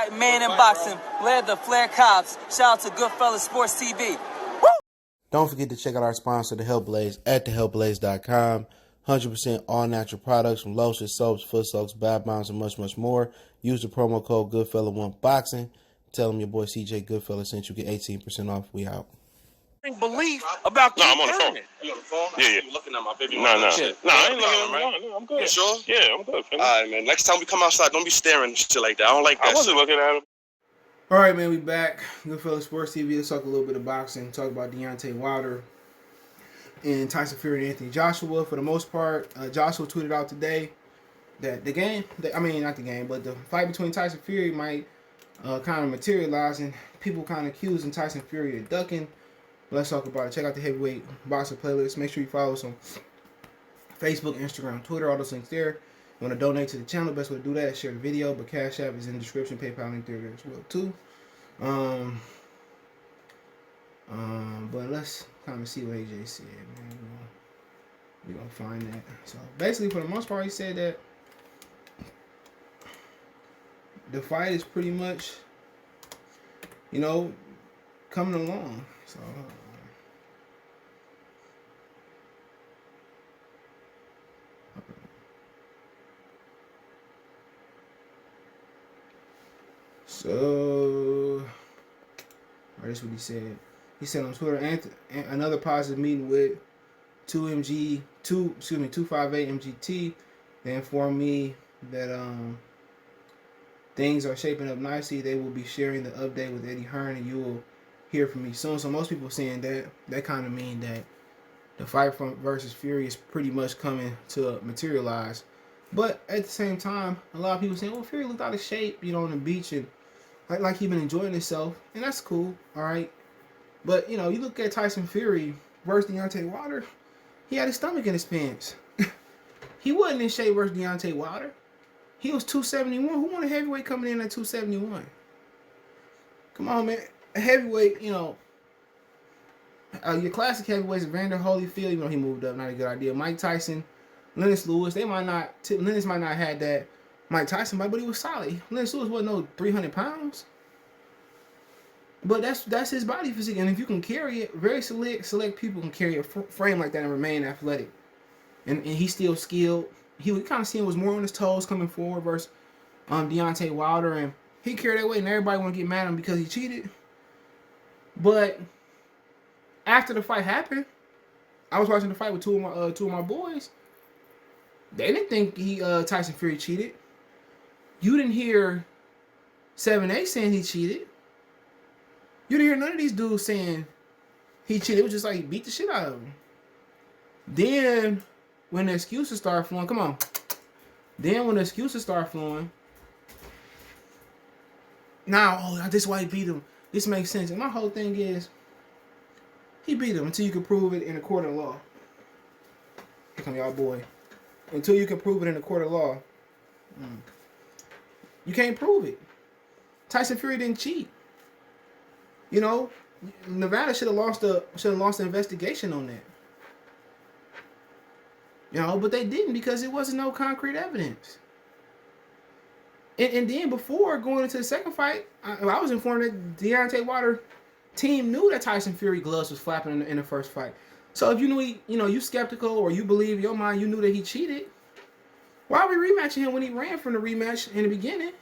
White man in boxing led the Flair Cops. Shout out to Goodfellas Sports TV. Woo! Don't forget to check out our sponsor, The Health Blaze, at thehealthblaze.com. 100% all natural products from lotions, soaps, foot soaks, bath bombs, and much, much more. Use the promo code Goodfella1Boxing. Tell them your boy CJ Goodfella sent you. Get 18% off. We out. Belief about I'm on the phone. You on the phone? Yeah. You looking at my baby? No, I ain't looking at him. No, I'm good. You sure? Yeah, I'm good. All right, man. Next time we come outside, don't be staring and shit like that. I don't like that. I wasn't looking at him. All right, man, we back. Goodfellas Sports TV. Let's talk a little bit of boxing. Talk about Deontay Wilder and Tyson Fury and Anthony Joshua. For the most part, Joshua tweeted out today that the fight between Tyson Fury might kind of materialize, and people kind of accusing Tyson Fury of ducking. Let's talk about it. Check out the heavyweight boxing playlist. Make sure you follow us on Facebook, Instagram, Twitter, all those links there. You want to donate to the channel, best way to do that is share the video, but Cash App is in the description, PayPal link there as well too. But let's kind of see what AJ said, man. We're gonna find that. So basically, for the most part, he said that the fight is pretty much, coming along. So this is what he said. He said on Twitter, another positive meeting with 258 MGT. They informed me that things are shaping up nicely. They will be sharing the update with Eddie Hearn, and you will hear from me soon. So most people saying that kind of mean that the fight versus Fury is pretty much coming to materialize. But at the same time, a lot of people saying, well, Fury looked out of shape, on the beach, and like he been enjoying himself, and that's cool, all right. But you look at Tyson Fury versus Deontay Wilder, he had his stomach in his pants. He wasn't in shape versus Deontay Wilder. He was 271. Who wanted heavyweight coming in at 271? Come on, man. A heavyweight, your classic heavyweights, Vander Holyfield, he moved up, not a good idea. Mike Tyson, Lennox Lewis, Lennox might not have that Mike Tyson fight, but he was solid. Lennox Lewis wasn't no 300 pounds. But that's his body physique, and if you can carry it, very select people can carry a frame like that and remain athletic. And he's still skilled. He kind of seeing was more on his toes coming forward versus Deontay Wilder, and he carried that weight, and everybody want to get mad at him because he cheated. But after the fight happened, I was watching the fight with two of my boys. They didn't think Tyson Fury cheated. You didn't hear 7A saying he cheated. You didn't hear none of these dudes saying he cheated. It was just like he beat the shit out of him. Then when the excuses start flowing, now, this is why he beat him. This makes sense. And my whole thing is, he beat him until you can prove it in a court of law. Here come y'all boy. Until you can prove it in a court of law, you can't prove it. Tyson Fury didn't cheat. Nevada should have lost the investigation on that. But they didn't because it wasn't no concrete evidence. And then before going into the second fight, I was informed that Deontay Wilder team knew that Tyson Fury gloves was flapping in the first fight. So if you knew you skeptical or you believe in your mind you knew that he cheated, why are we rematching him when he ran from the rematch in the beginning?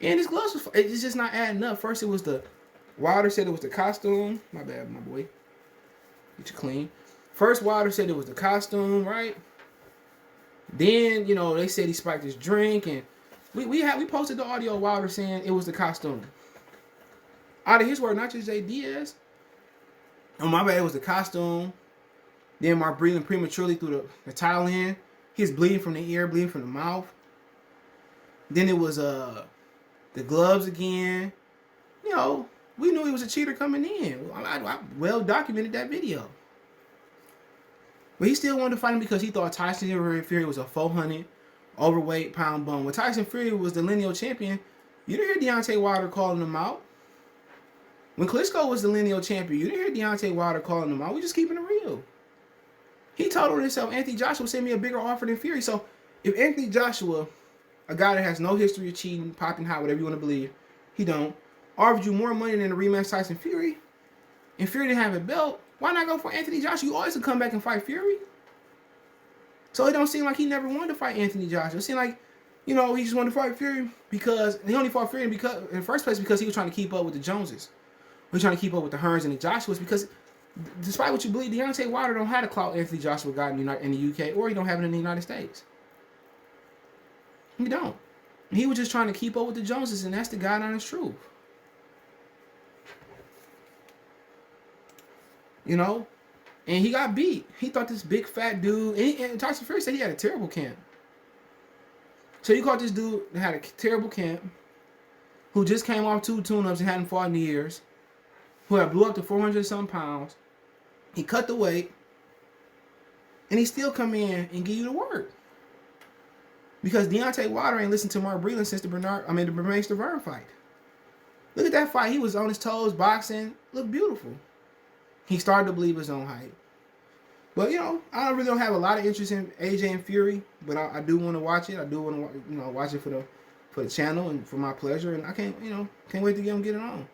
And his gloves it's just not adding up. First it was Wilder said it was the costume. My bad, my boy. Get you clean. First Wilder said it was the costume, right? Then, they said he spiked his drink, and we posted the audio of Wilder saying it was the costume. Out of his word, not just Jay Diaz. Oh, my bad, it was the costume. Then Mark breathing prematurely through the towel in. He's bleeding from the ear, bleeding from the mouth. Then it was the gloves again. We knew he was a cheater coming in. I well documented that video. But he still wanted to fight him because he thought Tyson Fury was a 400 overweight pound bum. When Tyson Fury was the lineal champion, you didn't hear Deontay Wilder calling him out. When Klitschko was the lineal champion, you didn't hear Deontay Wilder calling him out. We just keeping it real. He told himself, Anthony Joshua sent me a bigger offer than Fury. So if Anthony Joshua, a guy that has no history of cheating, popping hot, whatever you want to believe, he don't, offered you more money than the rematch Tyson Fury, and Fury didn't have a belt, why not go for Anthony Joshua? You always could come back and fight Fury. So it don't seem like he never wanted to fight Anthony Joshua. It seemed like, he just wanted to fight Fury because he only fought Fury in the first place because he was trying to keep up with the Joneses. He was trying to keep up with the Hearns and the Joshuas because despite what you believe, Deontay Wilder don't have the clout Anthony Joshua got in the UK, or he don't have it in the United States. He don't. He was just trying to keep up with the Joneses, and that's the God honest truth. And he got beat. He thought this big fat dude, and Tyson Fury said he had a terrible camp. So you caught this dude that had a terrible camp, who just came off 2 tune-ups and hadn't fought in years, who had blew up to 400-some pounds. He cut the weight, and he still come in and give you the work. Because Deontay Wilder ain't listened to Mark Breland since the Bermane Stiverne fight. Look at that fight. He was on his toes, boxing, looked beautiful. He started to believe his own hype. But, I really don't have a lot of interest in AJ and Fury, but I do want to watch it. I do want to, watch it for the channel and for my pleasure, and I can't wait to get it on.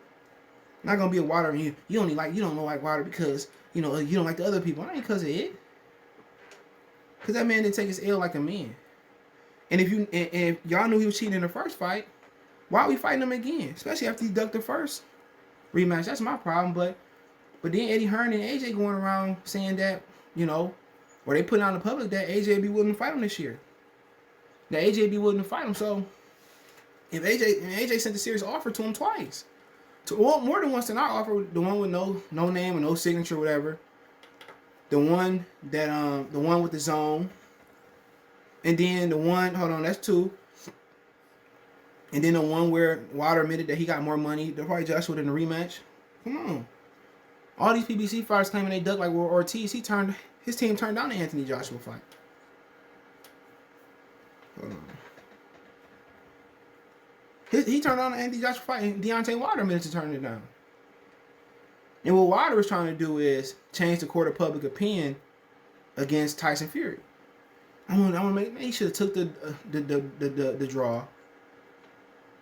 Not gonna be a Wilder and you don't like Wilder because you don't like the other people. I ain't because of it. Because that man didn't take his L like a man. And if y'all knew he was cheating in the first fight, why are we fighting him again? Especially after he ducked the first rematch. That's my problem. But then Eddie Hearn and AJ going around saying that, or they putting out in the public that AJ be willing to fight him this year. That AJ be willing to fight him. So if AJ sent a serious offer to him twice. More than once than our offer, the one with no name or no signature, or whatever. The one with the zone, and then the one, that's 2. And then the one where Wilder admitted that he got more money to fight Joshua than the rematch. Come on, all these PBC fighters claiming they ducked like Ortiz. His team turned down the Anthony Joshua fight. Hold on. He turned on the Anthony Joshua fight, and Deontay Wilder admitted to turning it down. And what Wilder was trying to do is change the court of public opinion against Tyson Fury. He should have took the draw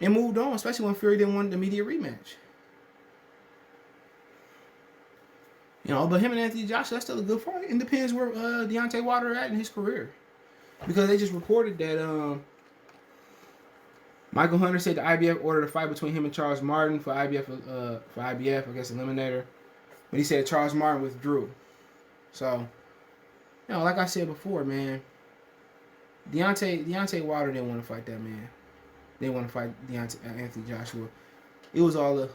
and moved on, especially when Fury didn't want the immediate rematch. But him and Anthony Joshua, that's still a good fight. It depends where Deontay Wilder at in his career, because they just reported that Michael Hunter said the IBF ordered a fight between him and Charles Martin for IBF, I guess, eliminator. But he said Charles Martin withdrew. So, like I said before, man, Deontay Wilder didn't want to fight that man. They didn't want to fight Anthony Joshua. It was all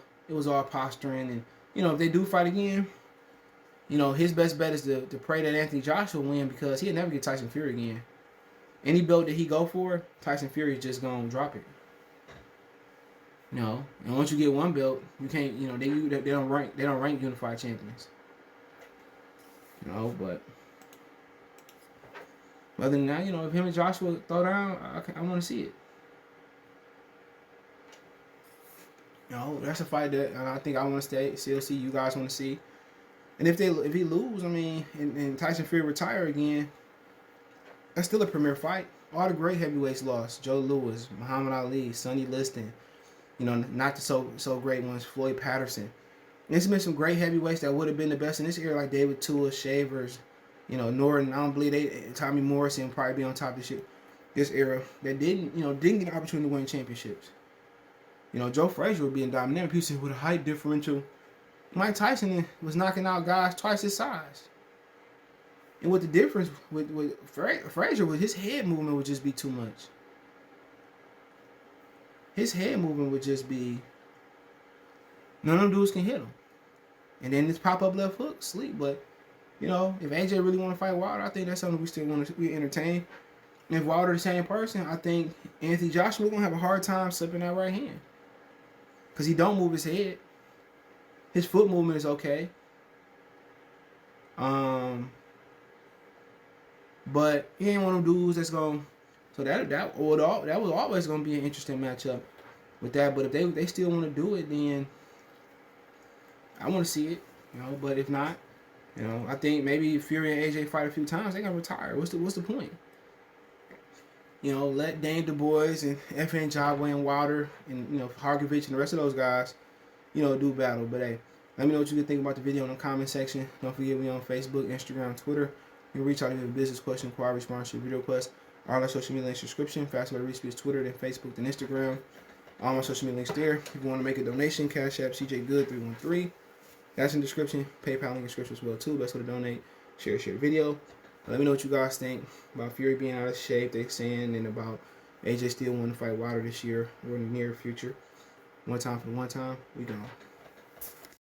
posturing, and if they do fight again, his best bet is to pray that Anthony Joshua win, because he'll never get Tyson Fury again. Any belt that he go for, Tyson Fury is just gonna drop it. And once you get one belt, you can't. They don't rank unified champions. But other than that, if him and Joshua throw down, I want to see it. That's a fight that I think I want to still see. You guys want to see. And if he lose, and Tyson Fury retire again, that's still a premier fight. All the great heavyweights lost. Joe Louis, Muhammad Ali, Sonny Liston. Not the so great ones, Floyd Patterson. There's been some great heavyweights that would have been the best in this era, like David Tua, Shavers, Norton. I don't believe Tommy Morrison probably be on top of this era that didn't get an opportunity to win championships. Joe Frazier would be in dominant. People say with a height differential. Mike Tyson was knocking out guys twice his size. And what the difference with Frazier was, his head movement would just be too much. His head movement would just be, none of them dudes can hit him. And then this pop-up left hook, sleep. But, if AJ really want to fight Wilder, I think that's something we still want to entertain. And if Wilder the same person, I think Anthony Joshua going to have a hard time slipping that right hand. Because he don't move his head. His foot movement is okay. But he ain't one of them dudes that's going. So that was always going to be an interesting matchup with that. But if they still want to do it, then I want to see it. But if not, I think maybe Fury and AJ fight a few times, they're gonna retire. What's the point? You know, let Dane Du Bois and FN Jabwe and Wilder and, you know, Hargovich and the rest of those guys, you know, do battle. But hey, let me know what you think about the video in the comment section. Don't forget me on Facebook, Instagram, Twitter. You can reach out if you have a business question, inquiry, sponsorship, video request. All our social media links description. Fast way to reach me is Twitter, then Facebook, then Instagram. All my social media links there. If you want to make a donation, Cash App CJ Good 313. That's in the description. PayPal link in the description as well too. Best way to donate. Share the video. Let me know what you guys think about Fury being out of shape, they're saying, and about AJ still wanting to fight Wilder this year or in the near future. One time for one time, we gone.